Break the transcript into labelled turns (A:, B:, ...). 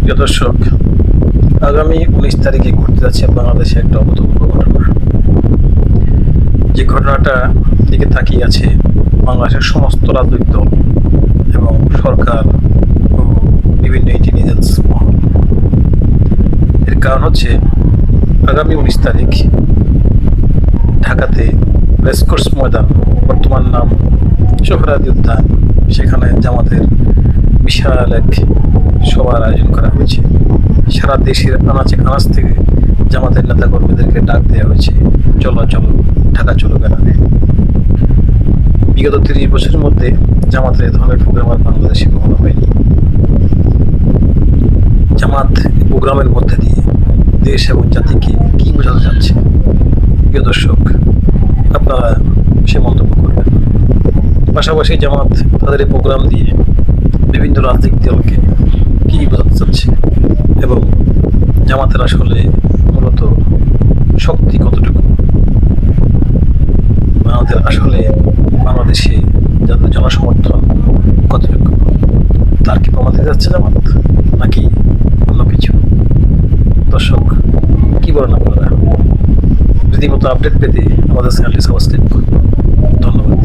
A: প্রিয় দর্শক, আগামী 19 তারিখে ঘটতে যাচ্ছে বাংলাদেশে একটা অভূতপূর্ব ঘটনা। যে ঘটনাটা দিকে তাকিয়ে আছে বাংলাদেশের সমস্ত রাজনৈতিক দল এবং সরকার ও বিভিন্ন ইন্টেলিজেন্স মহল। এর কারণ হচ্ছে আগামী 19 তারিখ ঢাকাতে রেসকোর্স ময়দান, বর্তমান নাম সোহরাওয়ার্দী উদ্যান, সেখানে জামাতের বিশাল এক সভার আয়োজন করা হয়েছে। সারা দেশের আনাচে কানাচ থেকে জামাতের নেতা কর্মীদেরকে ডাক দেওয়া হয়েছে, চলো চলো ঢাকা চলো বেড়াতে। বিগত 30 বছরের মধ্যে জামাতের এ ধরনের প্রোগ্রাম আর বাংলাদেশে কখনো হয়নি। জামাত প্রোগ্রামের মধ্যে দিয়ে দেশ এবং জাতিকে কি বোঝাতে চাচ্ছে, প্রিয় দর্শক আপনারা সে মন্তব্য করবেন। পাশাপাশি জামাত তাদের এই প্রোগ্রাম দিয়ে বিভিন্ন রাজনৈতিক দলকে কি বোঝাতে চাচ্ছে এবং জামাতের আসলে মূলত শক্তি কতটুকু, আমাদের আসলে বাংলাদেশে যাদের জনসমর্থন কতটুকু, তার কি প্রমাণ দিতে যাচ্ছে জামাত নাকি অন্য কিছু? দর্শক কি বলেন আপনারা? রীতিমতো আপডেট পেতে আমাদের চ্যানেলটি সাবস্ক্রাইব করুন। ধন্যবাদ।